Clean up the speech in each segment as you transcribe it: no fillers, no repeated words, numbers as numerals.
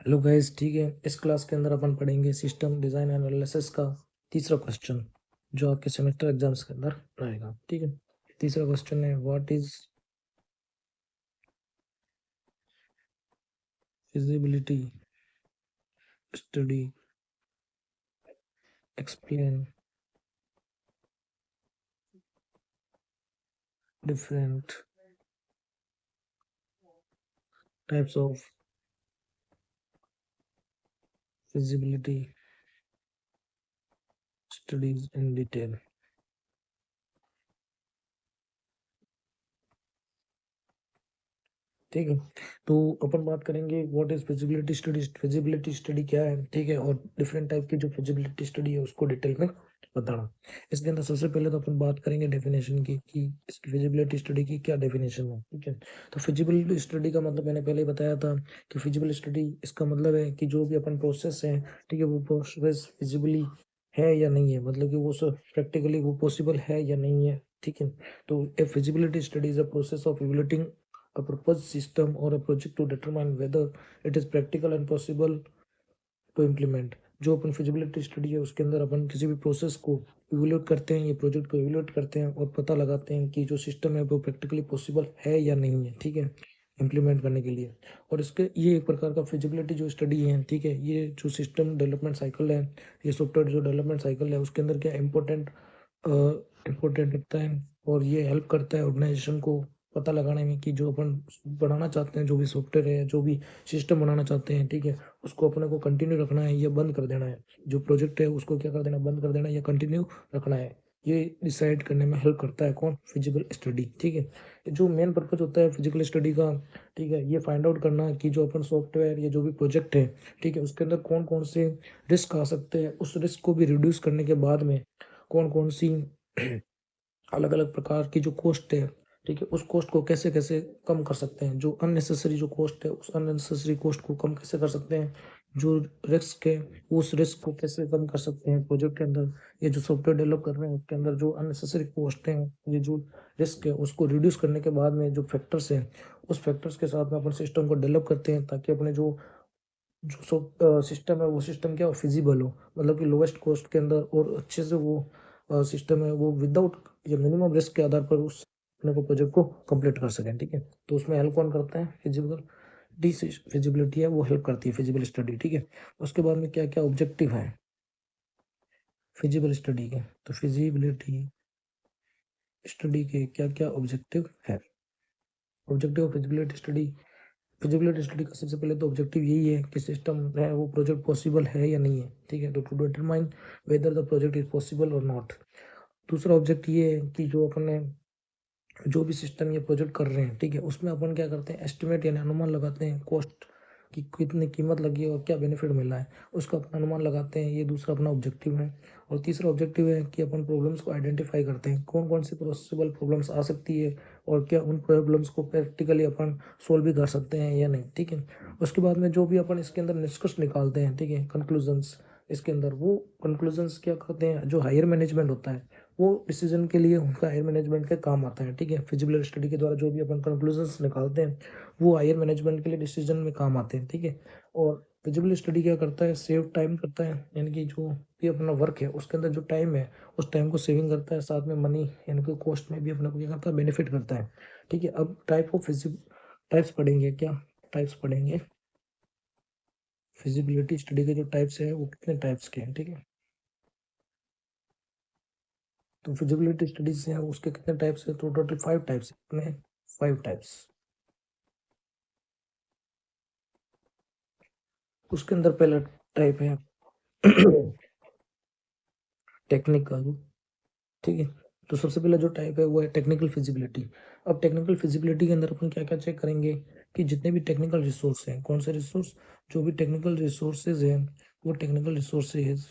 Hello guys, ठीक है। इस क्लास के अंदर अपन पढ़ेंगे सिस्टम डिज़ाइन एनालिसिस का तीसरा क्वेश्चन, जो आपके सेमेस्टर एग्जाम्स के अंदर रहेगा। ठीक है, तीसरा क्वेश्चन है, what is feasibility study, explain different types of feasibility studies in detail. ठीक है, तो अपन बात करेंगे what is feasibility study. Feasibility study क्या है, ठीक है, और डिफरेंट टाइप की जो फिजिबिलिटी स्टडी है उसको डिटेल में बताना। इसके अंदर सबसे पहले तो अपन बात करेंगे डेफिनेशन की कि इस फिजिबिलिटी स्टडी की क्या डेफिनेशन है। ठीक है, तो फिजिबिलिटी स्टडी का मतलब मैंने पहले ही बताया था कि फिजिबल स्टडी इसका मतलब है कि जो भी अपन प्रोसेस है, ठीक है, वो प्रोसेस फिजिबली है या नहीं है, मतलब कि वो सब प्रैक्टिकली वो पॉसिबल है या नहीं है। ठीक है, तो a feasibility study is a process of evaluating a proposed system or a project to determine whether it is practical and possible to implement। जो अपन फिजिबिलिटी स्टडी है उसके अंदर अपन किसी भी प्रोसेस को इवेल्यूएट करते हैं, ये प्रोजेक्ट को इवेल्यूएट करते हैं और पता लगाते हैं कि जो सिस्टम है वो प्रैक्टिकली पॉसिबल है या नहीं है। ठीक है, इम्प्लीमेंट करने के लिए। और इसके ये एक प्रकार का फिजिबिलिटी जो स्टडी है, ठीक है, ये जो सिस्टम डेवलपमेंट साइकिल है, ये सॉफ्टवेयर जो डेवलपमेंट साइकिल है उसके अंदर क्या इम्पोर्टेंट होता है। और ये हेल्प करता है ऑर्गेनाइजेशन को पता लगाने में कि जो अपन बनाना चाहते हैं, जो भी सॉफ्टवेयर है, जो भी सिस्टम बनाना चाहते हैं, ठीक है, उसको अपने को कंटिन्यू रखना है या बंद कर देना है। जो प्रोजेक्ट है उसको क्या कर देना, बंद कर देना या कंटिन्यू रखना है, ये डिसाइड करने में हेल्प करता है कौन, फिजिबल स्टडी। ठीक है, जो मेन पर्पज होता है फिजिकल स्टडी का, ठीक है, ये फाइंड आउट करना कि जो अपन सॉफ्टवेयर या जो भी प्रोजेक्ट है, ठीक है, उसके अंदर कौन कौन से रिस्क आ सकते हैं, उस रिस्क को भी रिड्यूस करने के बाद में कौन कौन सी अलग अलग प्रकार की जो कॉस्ट है, ठीक है, उस कॉस्ट को कैसे कैसे कम कर सकते हैं। जो अननेसेसरी जो कॉस्ट है उस अननेसेसरी कॉस्ट को कम कैसे कर सकते हैं, जो रिस्क है उस रिस्क को कैसे कम कर सकते हैं प्रोजेक्ट के अंदर। ये जो सॉफ्टवेयर डेवलप कर रहे हैं उसके अंदर जो अननेसेसरी कॉस्ट है, ये जो रिस्क है उसको रिड्यूस करने के बाद में जो फैक्टर्स हैं, उस फैक्टर्स के साथ में अपन सिस्टम को डेवलप करते हैं ताकि अपने जो जो सिस्टम है वो सिस्टम क्या हो, फिजिबल हो, मतलब कि लोवेस्ट कॉस्ट के अंदर और अच्छे से वो सिस्टम है वो विदाउट या मिनिमम रिस्क के आधार पर उस अपने को प्रोजेक्ट को कंप्लीट कर सकें। ठीक है, तो उसमें हेल्प कौन करता है, फिजिबल डी फिजिबिलिटी है वो हेल्प करती है, फिजिबल स्टडी। ठीक है, उसके बाद में क्या क्या ऑब्जेक्टिव है फिजिबल स्टडी के, तो फिजिबिलिटी स्टडी के क्या क्या ऑब्जेक्टिव है। Objective of feasibility study, feasibility study का सबसे पहले तो ऑब्जेक्टिव यही है कि सिस्टम है वो प्रोजेक्ट पॉसिबल है या नहीं है। ठीक है, तो to determine whether the project is possible और नॉट। दूसरा ऑब्जेक्ट ये है कि जो अपन ने जो भी सिस्टम ये प्रोजेक्ट कर रहे हैं, ठीक है, उसमें अपन क्या करते हैं, एस्टिमेट यानी अनुमान लगाते हैं कॉस्ट की, कितनी कीमत लगी है और क्या बेनिफिट मिला है, उसका अपन अनुमान लगाते हैं। ये दूसरा अपना ऑब्जेक्टिव है। और तीसरा ऑब्जेक्टिव है कि अपन प्रॉब्लम्स को आइडेंटिफाई करते हैं, कौन कौन सी पॉसिबल प्रॉब्लम्स आ सकती है और क्या उन प्रॉब्लम्स को प्रैक्टिकली अपन सोल्व भी कर सकते हैं या नहीं। ठीक है, उसके बाद में जो भी अपन इसके अंदर निष्कर्ष निकालते हैं, ठीक है, कंक्लूजन्स, इसके अंदर वो कंक्लूजन्स क्या करते हैं, जो हायर मैनेजमेंट होता है वो डिसीजन के लिए उनका हायर मैनेजमेंट के काम आता है। ठीक है, फिजिबल स्टडी के द्वारा जो भी अपन कंक्लूजन्स निकालते हैं वो हायर मैनेजमेंट के लिए डिसीजन में काम आते हैं। ठीक है, और फिजिबल स्टडी क्या करता है, सेव टाइम करता है, यानी कि जो भी अपना वर्क है उसके अंदर जो टाइम है उस टाइम को सेविंग करता है, साथ में मनी यानी कि कॉस्ट में भी अपने को क्या करता है, बेनिफिट करता है। ठीक है, अब टाइप्स पढ़ेंगे क्या, टाइप्स पढ़ेंगे फिजिबिलिटी स्टडी के जो टाइप्स है वो कितने टाइप्स के हैं। ठीक है, तो फिजिबिलिटी स्टडीज हैं उसके कितने टाइप्स है, तो टोटल 5 टाइप्स है, 5 टाइप्स। उसके अंदर पहला टाइप है टेक्निकल। ठीक है, तो सबसे पहला जो टाइप है वो है टेक्निकल फिजिबिलिटी। अब टेक्निकल फिजिबिलिटी के अंदर अपन क्या क्या चेक करेंगे कि जितने भी टेक्निकल रिसोर्स हैं, कौन से रिसोर्स, जो भी टेक्निकल रिसोर्सेज हैं, वो टेक्निकल रिसोर्सेज,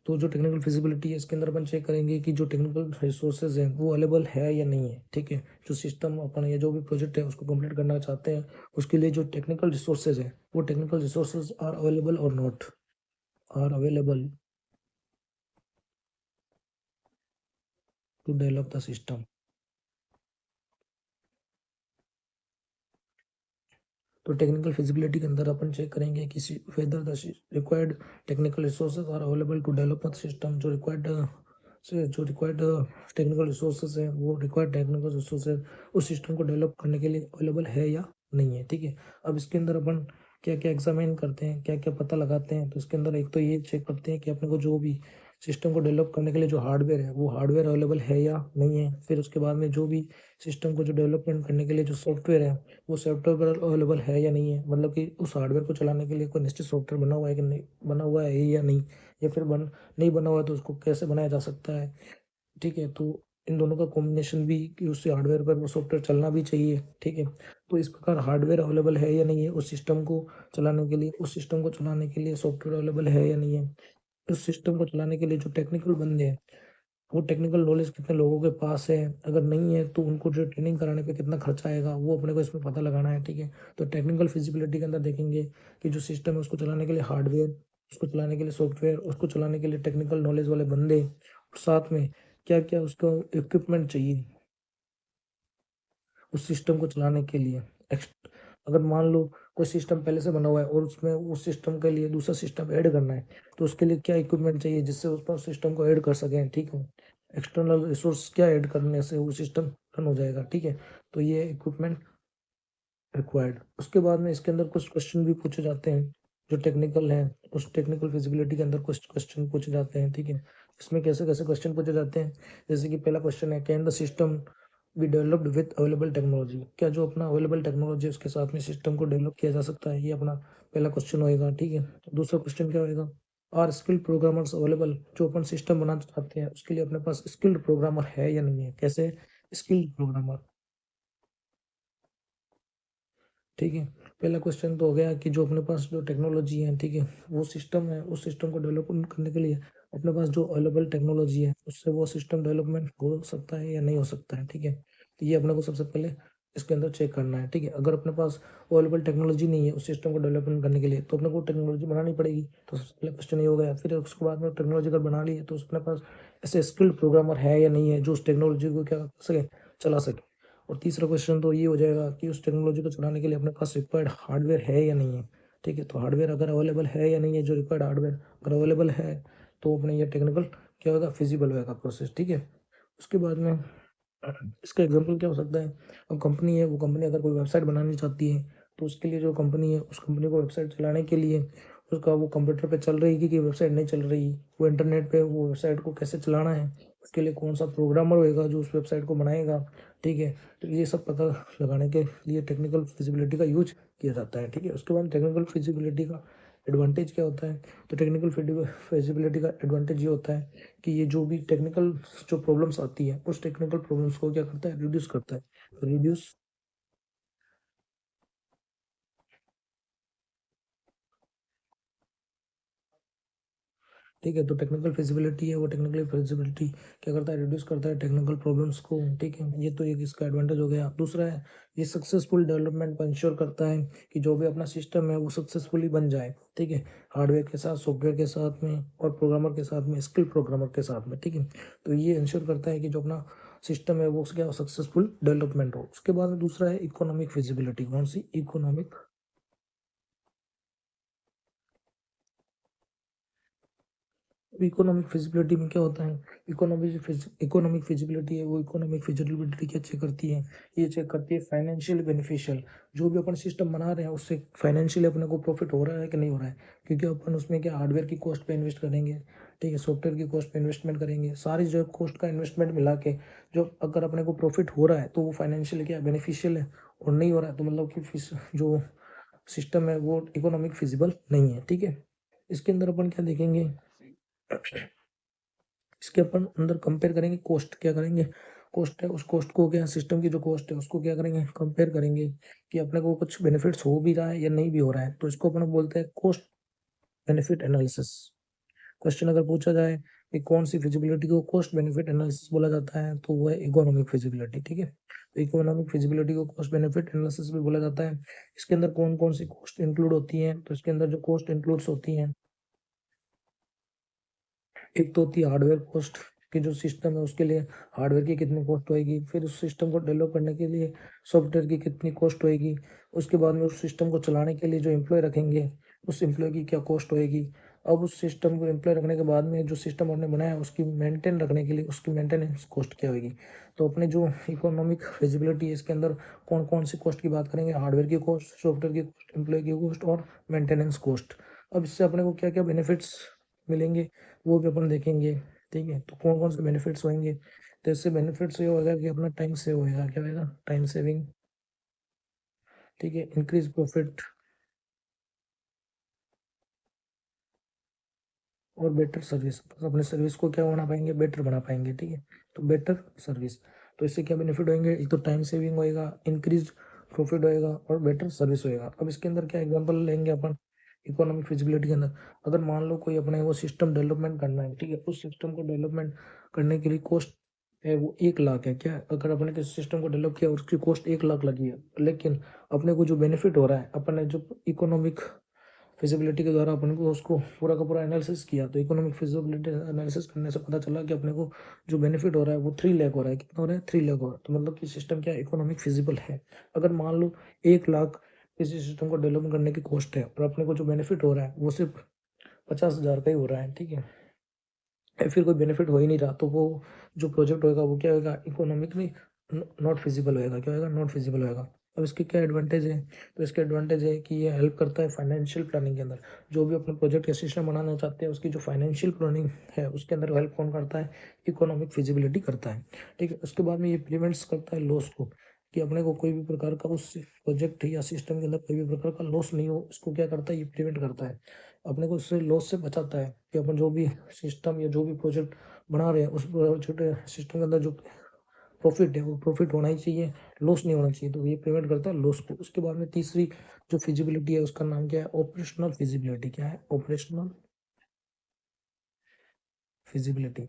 तो जो टेक्निकल फिजिबिलिटी है इसके अंदर अपन चेक करेंगे कि जो टेक्निकल रिसोर्सेज हैं वो अवेलेबल है या नहीं है। ठीक है, जो सिस्टम अपन या जो भी प्रोजेक्ट है उसको कंप्लीट करना चाहते हैं उसके लिए जो टेक्निकल रिसोर्सेज हैं वो टेक्निकल रिसोर्सेज आर अवेलेबल और not, are available to develop the system. तो टेक्निकल फिजिबिलिटी के अंदर अपन चेक करेंगे कि whether the required technical resources are available to develop system. जो रिक्वायर्ड टेक्निकल रिसोर्सेज है, वो रिक्वायर्ड टेक्निकल रिसोर्सेज उस सिस्टम को डेवलप करने के लिए अवेलेबल है या नहीं है, ठीक है। अब इसके अंदर अपन क्या क्या एग्जामिन करते हैं, क्या क्या पता लगाते हैं, तो इसके अंदर एक तो ये चेक करते हैं कि अपने को जो भी सिस्टम को डेवलप करने के लिए जो हार्डवेयर है, वो हार्डवेयर अवेलेबल है या नहीं है। फिर उसके बाद में जो भी सिस्टम को जो डेवलपमेंट करने के लिए जो सॉफ्टवेयर है, वो सॉफ्टवेयर अवेलेबल है या नहीं है, मतलब कि उस हार्डवेयर को चलाने के लिए कोई निश्चित सॉफ्टवेयर बना हुआ है कि नहीं, बना हुआ है या नहीं, या फिर नहीं बना हुआ है तो उसको कैसे बनाया जा सकता है, ठीक है। तो इन दोनों का कॉम्बिनेशन भी कि उस हार्डवेयर पर वो सॉफ्टवेयर चलना भी चाहिए, ठीक है। तो इस प्रकार हार्डवेयर अवेलेबल है या नहीं है उस सिस्टम को चलाने के लिए, उस सिस्टम को चलाने के लिए सॉफ्टवेयर अवेलेबल है या नहीं है, उस सिस्टम को चलाने के लिए जो टेक्निकल बंदे हैं, वो टेक्निकल नॉलेज कितने लोगों के पास है, अगर नहीं है तो उनको जो ट्रेनिंग कराने पे कितना खर्चा आएगा, वो अपने को इसमें पता लगाना है, ठीक है। तो टेक्निकल फिजिबिलिटी के अंदर देखेंगे कि जो सिस्टम है उसको चलाने के लिए हार्डवेयर, उसको चलाने के लिए सॉफ्टवेयर, उसको चलाने के लिए टेक्निकल नॉलेज वाले बंदे, और साथ में क्या क्या उसका इक्विपमेंट चाहिए उस सिस्टम को चलाने के लिए। अगर मान लो कोई सिस्टम पहले से बना हुआ है और उसमें उस सिस्टम के लिए दूसरा सिस्टम ऐड करना है, तो उसके लिए क्या इक्विपमेंट चाहिए जिससे उस पर सिस्टम को ऐड कर सकें, ठीक है। एक्सटर्नल रिसोर्स क्या ऐड करने से वो सिस्टम रन हो जाएगा, ठीक है। तो ये इक्विपमेंट रिक्वायर्ड। उसके बाद में इसके अंदर कुछ क्वेश्चन भी पूछे जाते हैं जो टेक्निकल है, उस टेक्निकल फिजिबिलिटी के अंदर कुछ क्वेश्चन पूछे जाते हैं, ठीक है। इसमें कैसे कैसे क्वेश्चन पूछे जाते हैं, जैसे कि पहला क्वेश्चन है, can the system be developed with available technology. क्या जो अपना अवेलेबल टेक्नोलॉजी उसके साथ में सिस्टम को डेवलप किया जा सकता है, ये अपना पहला क्वेश्चन होएगा, ठीक है। दूसरा क्वेश्चन क्या होएगा, आर स्किल्ड प्रोग्रामर्स अवेलेबल। जो अपन सिस्टम बनाना चाहते हैं उसके लिए अपने पास स्किल्ड प्रोग्रामर है या नहीं है, कैसे स्किल्ड प्रोग्रामर, ठीक है। पहला क्वेश्चन तो हो गया कि जो अपने पास जो टेक्नोलॉजी है, ठीक है, वो सिस्टम है, उस सिस्टम को डेवलपमेंट करने के लिए अपने पास जो अवेलेबल टेक्नोलॉजी है उससे वो सिस्टम डेवलपमेंट हो सकता है या नहीं हो सकता है, ठीक है। तो ये अपने को सबसे पहले इसके अंदर चेक करना है, ठीक है। अगर अपने पास अवेलेबल टेक्नोलॉजी नहीं है उस सिस्टम को डेवलपमेंट करने के लिए, तो अपने को टेक्नोलॉजी बनानी पड़ेगी। तो सबसे पहले क्वेश्चन ये हो गया। फिर उसके बाद में टेक्नोलॉजी अगर बना ली है तो अपने पास ऐसे स्किल्ड प्रोग्रामर है या नहीं है जो उस टेक्नोलॉजी को क्या कर सके, चला सके। और तीसरा क्वेश्चन तो ये हो जाएगा कि उस टेक्नोलॉजी को चलाने के लिए अपने पास रिक्वायर्ड हार्डवेयर है या नहीं है, ठीक है। तो हार्डवेयर अगर अवेलेबल है या नहीं है, जो रिक्वायर्ड हार्डवेयर अगर अवेलेबल है, तो अपने ये टेक्निकल क्या होगा, फिजिबल होगा प्रोसेस, ठीक है। उसके बाद में इसका एग्जांपल क्या हो सकता है, अब कंपनी है, वो कंपनी अगर कोई वेबसाइट बनानी चाहती है, तो उसके लिए जो कंपनी है, उस कंपनी को वेबसाइट चलाने के लिए उसका वो कंप्यूटर पे चल रही है कि वेबसाइट नहीं चल रही, वो इंटरनेट पे वो वेबसाइट को कैसे चलाना है, उसके लिए कौन सा प्रोग्रामर होएगा जो उस वेबसाइट को बनाएगा, ठीक है। तो ये सब पता लगाने के लिए टेक्निकल फिजिबिलिटी का यूज किया जाता है, ठीक है। उसके बाद टेक्निकल फिजिबिलिटी का एडवांटेज क्या होता है, तो टेक्निकल फिजिबिलिटी का एडवांटेज ये होता है कि ये जो भी टेक्निकल जो प्रॉब्लम्स आती है, उस टेक्निकल प्रॉब्लम्स को क्या करता है, रिड्यूस करता है। रिड्यूस, ठीक है। तो टेक्निकल फिजिबिलिटी है, वो टेक्निकल फिजिबिलिटी क्या करता है, रिड्यूस करता है टेक्निकल प्रॉब्लम्स को, ठीक है। ये तो एक इसका एडवांटेज हो गया। दूसरा है, ये सक्सेसफुल डेवलपमेंट को इंश्योर करता है कि जो भी अपना सिस्टम है वो सक्सेसफुली बन जाए, ठीक है। हार्डवेयर के साथ, सॉफ्टवेयर के साथ में, और प्रोग्रामर के साथ में, स्किल प्रोग्रामर के साथ में, ठीक है। तो ये इंश्योर करता है कि जो अपना सिस्टम है वो क्या सक्सेसफुल डेवलपमेंट हो। उसके बाद में दूसरा है इकोनॉमिक फिजिबिलिटी। कौन सी, इकोनॉमिक, इकोनॉमिक फिजिबिलिटी में क्या होता है, इकोनॉमिक फिजिबिलिटी है, वो इकोनॉमिक फिजिबिलिटी क्या चेक करती है, ये चेक करती है फाइनेंशियल बेनिफिशियल। जो भी अपन सिस्टम बना रहे हैं उससे फाइनेंशियली अपने को प्रॉफिट हो रहा है कि नहीं हो रहा है, क्योंकि अपन उसमें क्या हार्डवेयर की कॉस्ट पे इन्वेस्ट करेंगे, ठीक है, सॉफ्टवेयर की कॉस्ट पे इन्वेस्टमेंट करेंगे, सारी जो कॉस्ट का इन्वेस्टमेंट मिला के जो अगर अपने को प्रॉफिट हो रहा है तो वो फाइनेंशियली क्या बेनिफिशियल है, और नहीं हो रहा है तो मतलब कि जो सिस्टम है वो इकोनॉमिक फिजिबल नहीं है, ठीक है। इसके अंदर अपन क्या देखेंगे, इसके अपन अंदर कंपेयर करेंगे, कॉस्ट क्या करेंगे, कॉस्ट है, उस कॉस्ट को क्या, सिस्टम की जो कॉस्ट है उसको क्या करेंगे, कंपेयर करेंगे कि अपने को कुछ बेनिफिट्स हो भी रहा है या नहीं भी हो रहा है, तो इसको अपन बोलते हैं कॉस्ट बेनिफिट एनालिसिस। क्वेश्चन अगर पूछा जाए कि कौन सी फिजिबिलिटी को कॉस्ट बेनिफिट एनालिसिस बोला जाता है, तो वो है इकोनॉमिक फिजिबिलिटी, ठीक है। तो इकोनॉमिक फिजिबिलिटी को कॉस्ट बेनिफिट एनालिसिस भी बोला जाता है। इसके अंदर कौन कौन सी कॉस्ट इंक्लूड होती हैं, तो इसके अंदर जो कॉस्ट इंक्लूड्स होती हैं, एक तो होती है हार्डवेयर कॉस्ट, कि जो सिस्टम है उसके लिए हार्डवेयर की कितनी कॉस्ट होएगी, फिर उस सिस्टम को डेवलप करने के लिए सॉफ्टवेयर की कितनी कॉस्ट होएगी, उसके बाद में उस सिस्टम को चलाने के लिए जो एम्प्लॉय रखेंगे, उस एम्प्लॉय की क्या कॉस्ट होएगी। अब उस सिस्टम को एम्प्लॉय रखने के बाद में जो सिस्टम आपने बनाया है उसकी मेंटेन रखने के लिए उसकी मेंटेनेंस कॉस्ट क्या होएगी। तो अपने जो इकोनॉमिक फिजिबिलिटी है इसके अंदर कौन-कौन सी कॉस्ट की बात करेंगे, हार्डवेयर की कॉस्ट, सॉफ्टवेयर की कॉस्ट, एम्प्लॉय की कॉस्ट और मेंटेनेंस कॉस्ट। अब इससे अपने को क्या-क्या बेनिफिट्स मिलेंगे वो भी अपन देखेंगे, ठीक है। तो कौन-कौन से बेनिफिट्स होंगे, तो इससे बेनिफिट्स ये होगा कि अपना टाइम सेव होएगा, क्या होएगा? टाइम सेविंग, ठीक है, इंक्रीज़ प्रॉफिट और बेटर सर्विस। अपने सर्विस को क्या बना पाएँगे? बेटर बना पाएँगे, ठीक है। तो बेटर सर्विस, तो इससे क्या बेनिफिट होंगे? एक तो टाइम सेविंग होएगा, इंक्रीज़ प्रॉफिट होएगा और बेटर सर्विस होएगा। अब इसके अंदर क्या एग्ज़ाम्पल लेंगे अपन इकोनॉमिक फिजिबिलिटी के अंदर। अगर मान लो कोई अपने को सिस्टम डेवलपमेंट करना है, ठीक है, उस सिस्टम को डेवलपमेंट करने के लिए कॉस्ट है वो 1 लाख है, क्या? अगर अपने किसी सिस्टम को डेवलप किया और उसकी कॉस्ट 1 लाख लगी है, लेकिन अपने को जो बेनिफिट हो रहा है, अपन ने जो इकोनॉमिक फिजिबिलिटी के द्वारा अपन को उसको पूरा का पूरा एनालिसिस किया, तो इकोनॉमिक फिजिबिलिटी एनालिसिस करने से पता चला कि अपने को जो बेनिफिट हो रहा है वो 3 लाख हो रहा है। कितना हो रहा है? 3 लाख हो रहा है। तो मतलब कि सिस्टम क्या इकोनॉमिक फिजिबल है। अगर मान लो 1 लाख किसी सिस्टम को डेवलप करने की कॉस्ट है और अपने को जो बेनिफिट हो रहा है वो सिर्फ 50,000 का ही हो रहा है, ठीक है। या फिर कोई बेनिफिट हो ही नहीं रहा, तो वो जो प्रोजेक्ट होएगा वो क्या होएगा? इकोनॉमिकली नॉट फिजिबल होएगा। क्या होएगा? नॉट फिजिबल होएगा। अब इसके क्या एडवांटेज है? तो इसके एडवांटेज है कि ये हेल्प करता है फाइनेंशियल प्लानिंग के अंदर। जो भी अपने प्रोजेक्ट या सिस्टम बनाना चाहते हैं उसकी जो फाइनेंशियल प्लानिंग है उसके अंदर हेल्प कौन करता है? इकोनॉमिक फिजिबिलिटी करता है, ठीक है। उसके बाद में ये प्रिवेंट्स करता है लॉस को, कि अपने को कोई भी प्रकार का उस प्रोजेक्ट या सिस्टम के अंदर कोई भी प्रकार का लॉस नहीं हो, इसको क्या करता है? ये प्रिवेंट करता है। अपने को उससे लॉस से बचाता है कि अपन जो भी सिस्टम या जो भी प्रोजेक्ट बना रहे हैं उस छोटे सिस्टम के अंदर जो प्रॉफिट है वो प्रॉफिट होना ही चाहिए, लॉस नहीं होना चाहिए। तो ये प्रिवेंट करता है लॉस को। उसके बाद में तीसरी जो फिजिबिलिटी है उसका नाम क्या है? Operational feasibility. क्या है? Operational feasibility.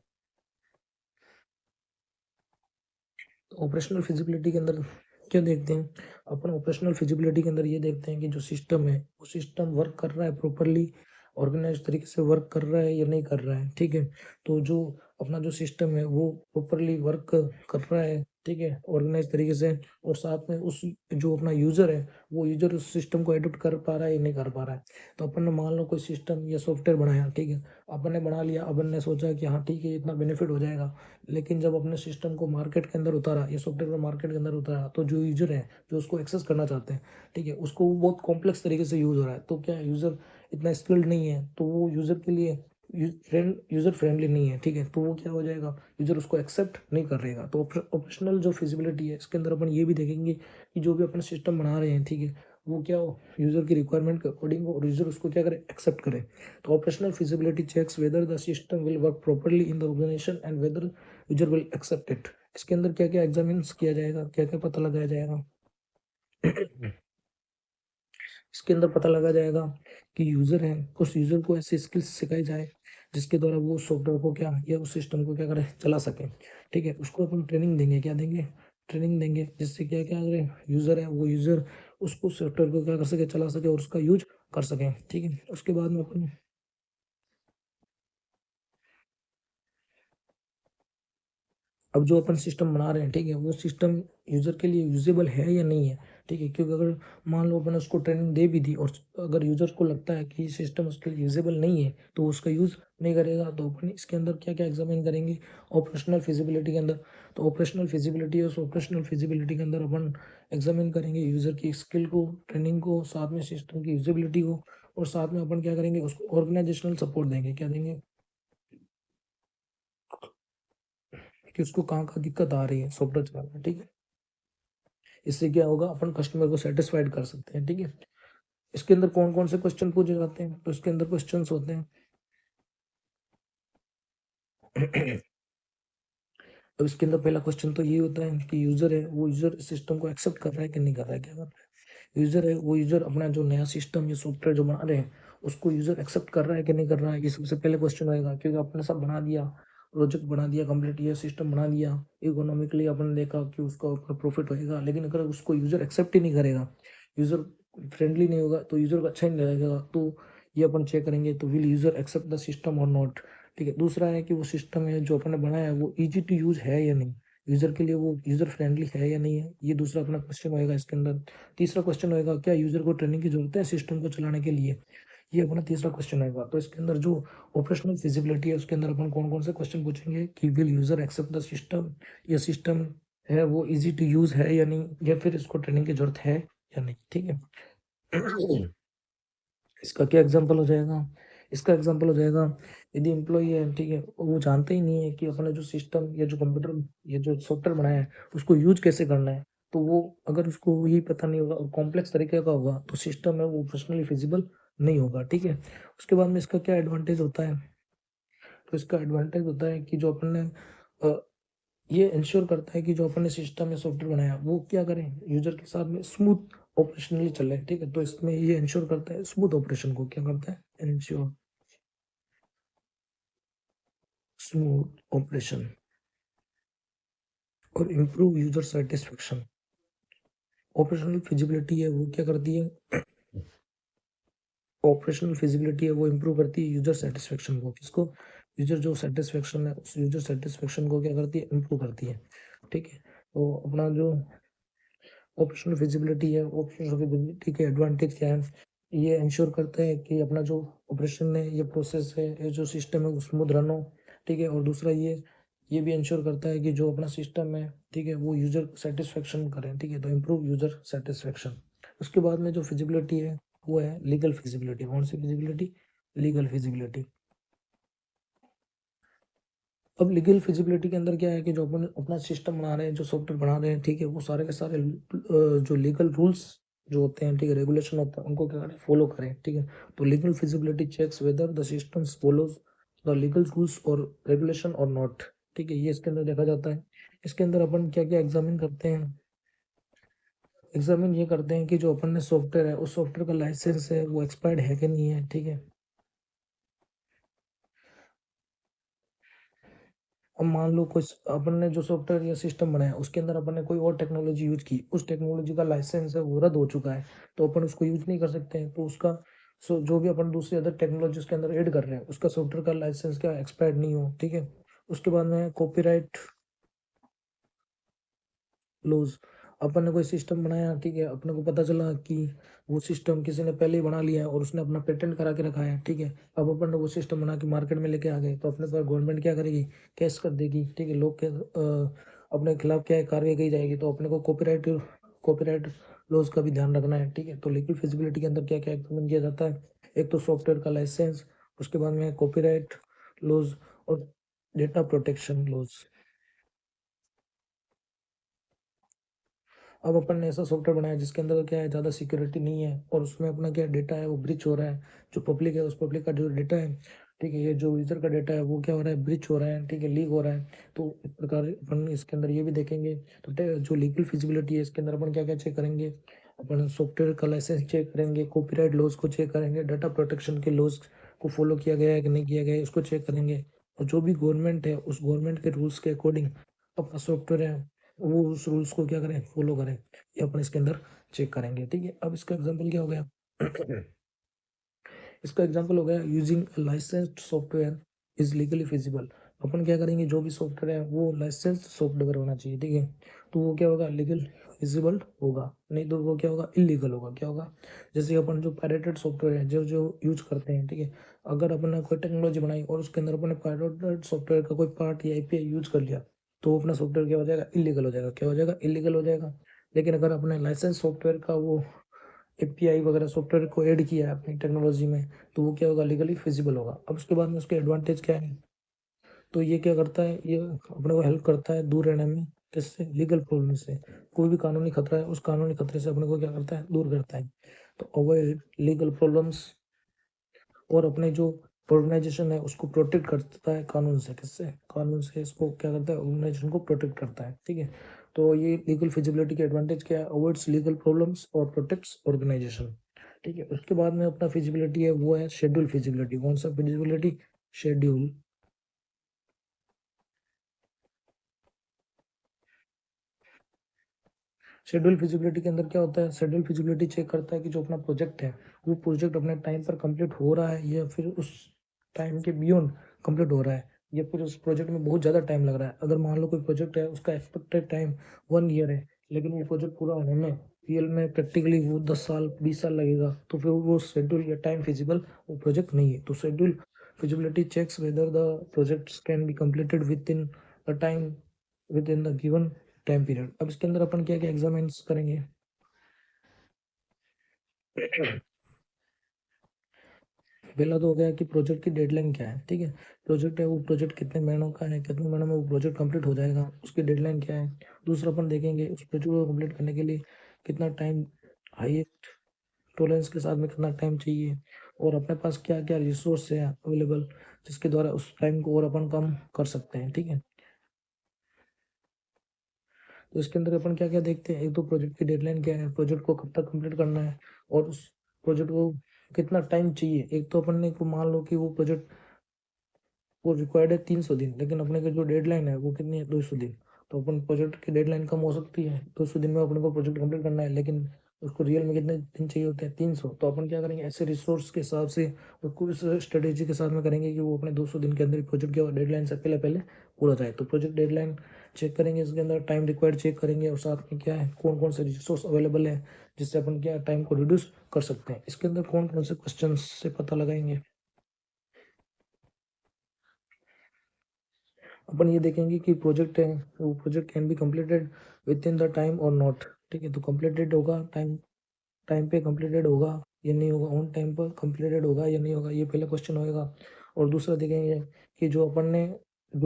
तो ऑपरेशनल फिजिबिलिटी के अंदर क्या देखते हैं अपन? ऑपरेशनल फिजिबिलिटी के अंदर ये देखते हैं कि जो सिस्टम है वो सिस्टम वर्क कर रहा है प्रॉपरली, ऑर्गेनाइज तरीके से वर्क कर रहा है या नहीं कर रहा है, ठीक है। तो जो अपना जो सिस्टम है वो प्रॉपरली वर्क कर रहा है, ठीक है, ऑर्गेनाइज तरीके से, और साथ में उस जो अपना यूजर है वो यूजर उस सिस्टम को एडॉप्ट कर पा रहा है या नहीं कर पा रहा है। तो अपन ने मान लो कोई सिस्टम या सॉफ्टवेयर बनाया, ठीक है, अपन ने बना लिया, अपन ने सोचा कि हाँ ठीक है इतना बेनिफिट हो जाएगा, लेकिन जब अपने सिस्टम को मार्केट के अंदर उतारा, ये सॉफ्टवेयर को मार्केट के अंदर उतारा, तो जो यूज़र है, जो उसको एक्सेस करना चाहते हैं, ठीक है, उसको वो बहुत कॉम्प्लेक्स तरीके से यूज़ हो रहा है। तो क्या यूज़र इतना स्किल्ड नहीं है, तो वो यूज़र के लिए यूज़र फ्रेंडली नहीं है, ठीक है, तो वो क्या हो जाएगा? यूज़र उसको एक्सेप्ट नहीं करेगा। तो ऑपरेशनल जो फिजिबिलिटी है इसके अंदर अपन ये भी देखेंगे कि जो भी अपन सिस्टम बना रहे हैं, ठीक है, वो क्या हो? यूज़र की रिक्वायरमेंट के अकॉर्डिंग हो और यूज़र उसको क्या करे? एक्सेप्ट करे। तो operational feasibility checks whether the system will work properly in the organisation and whether user will accept it. इसके अंदर क्या-क्या एग्जामिन्स किया जाएगा, क्या-क्या पता लगाया जाएगा? इसके अंदर पता लगा जाएगा कि यूज़र है, उस यूज़र को ऐसी स्किल्स सिखाई जाए, जिसके द्वारा वो उस सॉफ्टवेयर को क्या या उस सिस्टम को क्या करे? चला सके, ठीक है? उसको अपन ट्रेनिंग देंगे, क्या देंगे? ट्रेनिंग देंगे, जिससे क्या-क्या अगर यूज़र है, वो यूज़र उसको सॉफ्टवेयर को क्या कर सके? चला सके और उसका यूज़ कर सके, ठीक है? उसके बाद में अपन अब जो अपन सिस्टम बना रहे हैं, ठीक है, वो सिस्टम यूज़र के लिए यूज़ेबल है या नहीं है, ठीक है? क्योंकि अगर मान लो अपन उसको ट्रेनिंग दे भी दी और अगर यूज़र को लगता है कि सिस्टम उसके लिए यूज़ेबल नहीं है, तो उसका यूज़ नहीं करेगा। तो अपन इसके अंदर क्या-क्या एग्ज़ामिन करेंगे? ऑपरेशनल फिज़िबिलिटी के अंदर। तो ऑपरेशनल फिज़िबिलिटी और ऑपरेशनल फिज़िबिलिटी के अंदर अपन एग्ज़ामिन करेंगे यूज़र की स्किल को, ट्रेनिंग को, साथ में सिस्टम की यूज़ेबिलिटी को, और साथ में अपन क्या करेंगे? उसको ऑर्गेनाइजेशनल सपोर्ट देंगे। क्या देंगे? कि उसको कहाँ-कहाँ दिक्कत आ रही है सॉफ्टवेयर चलाने में, ठीक है? इससे क्या होगा? अपन कस्टमर को सैटिस्फाइड कर सकते हैं, ठीक है? इसके अंदर कौन-कौन से क्वेश्चन पूछे जाते हैं? तो इसके अंदर क्वेश्चन्स होते हैं। अब इसके अंदर पहला क्वेश्चन तो ये होता है कि यूज़र है, वो यूज़र सिस्टम को एक्सेप्ट कर रहा है कि नहीं कर रहा है, क्या कर रहा है? यूज़र है, वो यूज़र अपना जो नया सिस्टम या सॉफ्टवेयर जो बना रहे हैं, उसको यूज़र एक्सेप्ट कर रहा है कि नहीं कर रहा है? ये सबसे पहले क्वेश्चन रहेगा, क्योंकि आपने सब बना दिया, प्रोजेक्ट बना दिया कंप्लीट, ये सिस्टम बना दिया, इकोनॉमिकली अपन ने देखा कि उसका प्रॉफिट होएगा, लेकिन अगर उसको यूज़र एक्सेप्ट ही नहीं करेगा, यूज़र फ्रेंडली नहीं होगा, तो यूज़र को अच्छा ही नहीं लगेगा। तो ये अपन चेक करेंगे, तो will user accept the system और नॉट? ठीक है। दूसरा है कि वो सिस्टम है जो अपन ने बनाया है वो ईज़ी टू यूज़ है या नहीं? यूज़र के लिए वो यूज़र फ्रेंडली है या नहीं है? ये दूसरा अपना क्वेश्चन होएगा इसके अंदर। तीसरा क्वेश्चन होएगा क्या यूज़र को ट्रेनिंग की ज़रूरत है सिस्टम को चलाने के लिए? ये अपना तीसरा क्वेश्चन आएगा। तो इसके अंदर जो ऑपरेशनल फिजिबिलिटी है उसके अंदर अपन कौन-कौन से क्वेश्चन पूछेंगे कि will user accept the system? ये सिस्टम है वो ईज़ी टू यूज़ है या नहीं? या फिर इसको ट्रेनिंग की ज़रूरत है या नहीं? ठीक है। इसका क्या एग्जांपल हो जाएगा? इसका एग्जांपल हो जाएगा यदि एम्प्लॉयी है, ठीक है? वो जानता ही नहीं है कि अपना जो सिस्टम या जो कंप्यूटर या जो सॉफ्टवेयर बनाया है उसको यूज़ कैसे करना है। तो वो अगर उसको यही पता नहीं होगा और कॉम्प्लेक्स तरीके का होगा तो सिस्टम है वो पर्सनली फिजिबल नहीं होगा, ठीक है? उसके बाद में इसका क्या एडवांटेज होता है? तो इसका एडवांटेज होता है कि जो अपन ने अ, ये इंश्योर करता है कि जो अपन ने सिस्टम या सॉफ्टवेयर बनाया वो क्या करें यूजर के साथ में स्मूथ ऑपरेशनली चले, ठीक है? तो इसमें ये इंश्योर करता है स्मूथ ऑपरेशन को क्या करता है इंश्योर स्मूथ ऑपरेशन और improve user satisfaction. Operational feasibility है वो क्या करती है ऑपरेशनल फिजिबिलिटी है वो इम्प्रूव करती है यूजर सेटिस्फेक्शन को। किसको? यूजर जो सेटिस्फेक्शन है उस यूजर सेटिस्फेक्शन को क्या करती है इम्प्रूव करती है, ठीक है? तो अपना जो ऑपरेशनल फिजिबिलिटी है, ऑपरेशनल फिजिबिलिटी के एडवांटेज क्या है? ये इंश्योर करता है कि अपना जो ऑपरेशन है, ये प्रोसेस है, ये जो सिस्टम है वो स्मूथ रन हो, ठीक है? और दूसरा ये भी इंश्योर करता है कि जो अपना सिस्टम है, ठीक है? वो यूज़र सैटिस्फैक्शन करे, ठीक है? तो इम्प्रूव यूज़र सैटिस्फैक्शन। उसके बाद में जो फिजिबिलिटी है, वो है लीगल फिजिबिलिटी। कौन सी फिजिबिलिटी? Legal feasibility. अब लीगल फिजिबिलिटी के अंदर क्या है कि जो अपन अपना सिस्टम बना रहे हैं, जो सॉफ्टवेयर बना रहे हैं, ठीक है? वो सारे के सारे जो लीगल रूल्स जो होते हैं, ठीक है? रेगुलेशन होता है, उनको क्या करें? फॉलो करें, ठीक है? तो legal feasibility checks whether the systems follows the legal rules और रेगुलेशन और नॉट, ठीक है? ये इसके अंदर देखा जाता है। इसके अंदर अपन क्या-क्या एग्जामिन करते हैं? एग्जामिन ये करते हैं कि जो अपन ने सॉफ्टवेयर है, उस सॉफ्टवेयर का लाइसेंस है, वो एक्सपायर्ड है कि नहीं है, ठीक है? अब मान लो कुछ अपन ने जो सॉफ्टवेयर या सिस्टम बनाया उसके अंदर अपन ने कोई और टेक्नोलॉजी यूज की, उस टेक्नोलॉजी का लाइसेंस है वो रद्द हो चुका है, तो अपन उसको यूज नहीं कर सकते हैं। तो उसका जो भी अपन दूसरी अदर टेक्नोलॉजी उसके अंदर ऐड कर रहे हैं उसका सॉफ्टवेयर का लाइसेंस क्या एक्सपायर्ड नहीं हो, ठीक है? उसके बाद में कॉपीराइट लॉज़। अपन ने कोई सिस्टम बनाया, ठीक है? अपने को पता चला कि वो सिस्टम किसी ने पहले ही बना लिया है और उसने अपना पेटेंट करा के रखा है, ठीक है? अब अपन ने वो सिस्टम बना के मार्केट में लेके आ गए, तो अपने पर गवर्नमेंट क्या करेगी? केस कर देगी, ठीक है? लोग के अपने खिलाफ क्या है कार्रवाई की जाएगी, तो अपने को कॉपीराइट लॉज़ का भी ध्यान रखना है, ठीक है? तो लीगल फिजिबिलिटी के अंदर क्या-क्या एग्जामिन किया जाता है? एक तो सॉफ्टवेयर का लाइसेंस, उसके बाद में कॉपीराइट लॉज़ और डेटा प्रोटेक्शन लॉज़। अब अपन ने ऐसा सॉफ्टवेयर बनाया जिसके अंदर क्या है ज़्यादा सिक्योरिटी नहीं है और उसमें अपना क्या डेटा है वो ब्रीच हो रहा है। जो पब्लिक है उस पब्लिक का जो डेटा है, ठीक है? ये जो यूज़र का डेटा है वो क्या हो रहा है ब्रीच हो रहा है, ठीक है? लीक हो रहा है। तो इस प्रकार अपन इसके अंदर ये भी देखेंगे। तो जो लीगल फिजिबिलिटी है इसके अंदर अपन क्या-क्या चेक करेंगे? अपन सॉफ्टवेयर का लाइसेंस चेक करेंगे, कॉपीराइट लॉज़ को चेक करेंगे, डाटा प्रोटेक्शन के लॉज़ को फॉलो किया गया है कि नहीं किया गया है इसको चेक करेंगे। और जो भी गवर्नमेंट है उस गवर्नमेंट के रूल्स के अकॉर्डिंग अपना सॉफ्टवेयर है वो उस रूल्स को क्या करें फॉलो करें, ये अपन इसके अंदर चेक करेंगे, ठीक है? अब इसका एग्जांपल क्या हो गया? इसका एग्जांपल हो गया using licensed software is legally feasible. अपन क्या करेंगे जो भी सॉफ्टवेयर है वो लाइसेंस्ड सॉफ्टवेयर होना चाहिए, ठीक है? तो वो क्या होगा लीगल फिजिबल होगा, नहीं तो वो क्या होगा इलीगल होगा। क्या होगा? जैसे अपन जो पायरेटेड सॉफ्टवेयर है जो जो यूज करते हैं, ठीक है? अगर अपन ने कोई टेक्नोलॉजी बनाई और उसके अंदर अपन ने पायरेटेड सॉफ्टवेयर का कोई पार्ट या एपीआई यूज कर लिया तो वो अपना सॉफ्टवेयर क्या हो जाएगा इलीगल हो जाएगा। क्या हो जाएगा? इलीगल हो जाएगा। लेकिन अगर अपने लाइसेंस सॉफ्टवेयर का वो एपीआई वगैरह सॉफ्टवेयर को ऐड किया है अपनी टेक्नोलॉजी में तो वो क्या होगा लीगली फिजिबल होगा। अब उसके बाद में उसके एडवांटेज क्या है? तो ये क्या करता है ये अपने को हेल्प करता है दूर रहने में, किससे? लीगल प्रॉब्लम से। कोई भी कानूनी खतरा है उस कानूनी खतरे से अपने को क्या करता है दूर करता है। तो अवॉइड लीगल प्रॉब्लम्स और अपने जो ऑर्गेनाइजेशन है उसको प्रोटेक्ट करता है कानून से। किससे? कानून से इसको क्या करता है ऑर्गेनाइजेशन को प्रोटेक्ट करता है, ठीक है? तो ये लीगल फिजिबिलिटी के एडवांटेज क्या है? अवॉइड्स लीगल प्रॉब्लम्स और प्रोटेक्ट्स ऑर्गेनाइजेशन, ठीक है? उसके बाद में अपना फिजिबिलिटी है वो है शेड्यूल फिजिबिलिटी। कौन सा फिजिबिलिटी? शेड्यूल। शेड्यूल फिजिबिलिटी के अंदर क्या होता है? शेड्यूल फिजिबिलिटी चेक करता है कि जो अपना प्रोजेक्ट है वो प्रोजेक्ट अपने टाइम पर कंप्लीट हो रहा है या फिर उस टाइम के बियॉन्ड कंप्लीट हो रहा है या फिर उस प्रोजेक्ट में बहुत ज़्यादा टाइम लग रहा है। अगर मान लो कोई प्रोजेक्ट है उसका एक्सपेक्टेड टाइम 1 ईयर है, लेकिन वो प्रोजेक्ट पूरा होने में रियल में प्रैक्टिकली वो 10 साल 20 साल लगेगा, तो फिर वो शेड्यूल या टाइम फिजिबल वो प्रोजेक्ट नहीं है। तो schedule feasibility checks whether the projects can be completed within the given time period. अब इसके अंदर अपन क्या क्या एग्जामिन्स करेंगे। पहला तो हो गया कि प्रोजेक्ट की डेडलाइन क्या है, ठीक है। प्रोजेक्ट है वो प्रोजेक्ट कितने महीनों का है, कितने महीनों में वो प्रोजेक्ट कंप्लीट हो जाएगा, उसकी डेडलाइन क्या है। दूसरा अपन देखेंगे उस प्रोजेक्ट को कंप्लीट करने के लिए कितना टाइम, हाईएस्ट टॉलरेंस के साथ में कितना टाइम चाहिए, और अपने पास क्या क्या रिसोर्स है अवेलेबल जिसके द्वारा उस टाइम को और अपन कम कर सकते हैं, ठीक है। तो इसके अंदर अपन क्या क्या देखते हैं, एक तो प्रोजेक्ट की डेडलाइन क्या है, प्रोजेक्ट को कब तक कंप्लीट करना है, और उस प्रोजेक्ट को कितना टाइम चाहिए। एक तो अपन ने को मान लो कि वो प्रोजेक्ट वो रिक्वायर्ड है 300 दिन, लेकिन अपने का जो डेडलाइन है वो कितनी है 200 दिन। तो अपन प्रोजेक्ट की डेडलाइन कम हो सकती है, 200 दिन में अपने को प्रोजेक्ट कंप्लीट करना है, लेकिन उसको रियल में कितने दिन चाहिए होते हैं 300। तो अपन क्या करेंगे, ऐसे रिसोर्स के हिसाब से उसको इस स्ट्रेटेजी के साथ में करेंगे कि वो अपने 200 दिन के अंदर प्रोजेक्ट के डेडलाइन से पहले पहले पूरा जाए। तो प्रोजेक्ट डेडलाइन चेक करेंगे, इसके अंदर टाइम रिक्वायर्ड चेक करेंगे, और साथ में क्या है कौन कौन से रिसोर्स अवेलेबल है जिससे अपन क्या टाइम को रिड्यूस कर सकते हैं। इसके अंदर कौन कौन से क्वेश्चन से पता लगाएंगे, अपन ये देखेंगे कि प्रोजेक्ट है वो project can be completed within the time और नॉट, ठीक है। तो कंप्लीटेड होगा, टाइम टाइम पे कंप्लीटेड होगा या नहीं होगा, ऑन टाइम पर कंप्लीटेड होगा या नहीं होगा, ये पहला क्वेश्चन होएगा। और दूसरा देखेंगे कि जो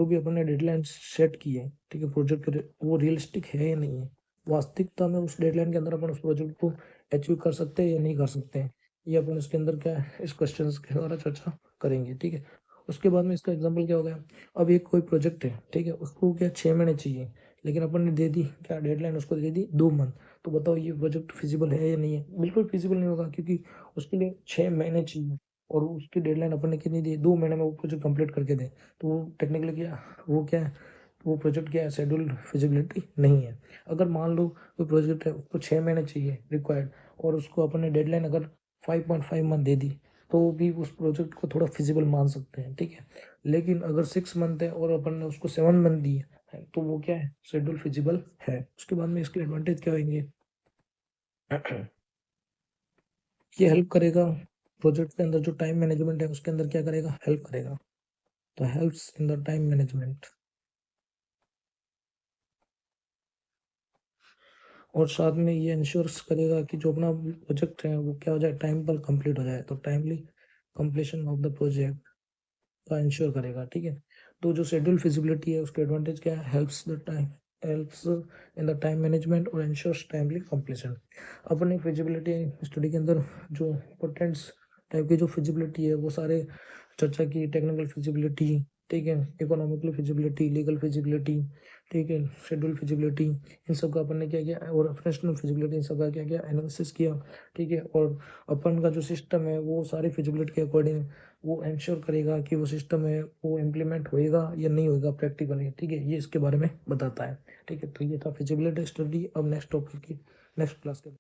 भी अपन ने डेडलाइन सेट की है, ठीक है, प्रोजेक्ट वो रियलिस्टिक है या नहीं है, वास्तविकता में उस डेडलाइन के अंदर अपन उस प्रोजेक्ट को अचीव कर सकते हैं या नहीं कर सकते हैं। ये अपन इसके अंदर क्या है इस क्वेश्चन के द्वारा चर्चा करेंगे, ठीक है। उसके बाद में इसका एग्जाम्पल क्या हो गया, अब एक कोई प्रोजेक्ट है, ठीक है, उसको क्या 6 महीने चाहिए, लेकिन अपन ने दे दी क्या डेडलाइन उसको दे दी 2 मंथ। तो बताओ ये प्रोजेक्ट फिजिबल है या नहीं है, बिल्कुल फिजिबल नहीं होगा, क्योंकि उसके लिए 6 महीने चाहिए और उसकी डेडलाइन अपन ने कितनी दी, 2 महीने में वो प्रोजेक्ट कंप्लीट करके दे। तो वो टेक्निकली क्या है, वो प्रोजेक्ट क्या है शेड्यूल फिजिबिलिटी नहीं है। अगर मान लो कोई प्रोजेक्ट है उसको 6 महीने चाहिए रिक्वायर्ड, और उसको अपन ने डेडलाइन अगर 5.5 मंथ दे दी, तो भी उस प्रोजेक्ट को थोड़ा फिजिबल मान सकते हैं, ठीक है। लेकिन अगर 6 मंथ है और अपन ने उसको 7 मंथ दी है, तो वो क्या है शेड्यूल फिजिबल है। उसके बाद में इसके एडवांटेज क्या होंगे, ये हेल्प करेगा प्रोजेक्ट के अंदर जो टाइम मैनेजमेंट है उसके अंदर क्या करेगा, हेल्प करेगा। तो helps in the time management, और साथ में ये इंश्योर्स करेगा कि जो अपना प्रोजेक्ट है वो क्या हो जाए टाइम पर कंप्लीट हो जाए। तो timely completion of the project का इंश्योर करेगा, ठीक है। तो जो शेड्यूल फिजिबिलिटी है उसके एडवांटेज क्या है, helps in the time management और इंश्योर्स टाइमली कंप्लीशन। अपने फिजिबिलिटी स्टडी के अंदर जो इम्पोर्टेंट्स टाइप की जो फिजिबिलिटी है वो सारे चर्चा की, टेक्निकल फिजिबिलिटी, ठीक है, इकोनॉमिकल फिजिबिलिटी, लीगल फिजिबिलिटी, ठीक है, शेड्यूल फिजिबिलिटी, इन सब का अपन ने क्या किया, और ऑपरेशनल फिजिबिलिटी, इन सब का क्या किया एनालिसिस किया, ठीक है। और अपन का जो सिस्टम है वो सारी फिजिबिलिटी के अकॉर्डिंग वो इंश्योर करेगा कि वो सिस्टम है वो इम्प्लीमेंट होएगा या नहीं होएगा प्रैक्टिकली, ठीक है, ये इसके बारे में बताता है, ठीक है। तो ये था फिजिबिलिटी स्टडी। अब नेक्स्ट टॉपिक की नेक्स्ट क्लास के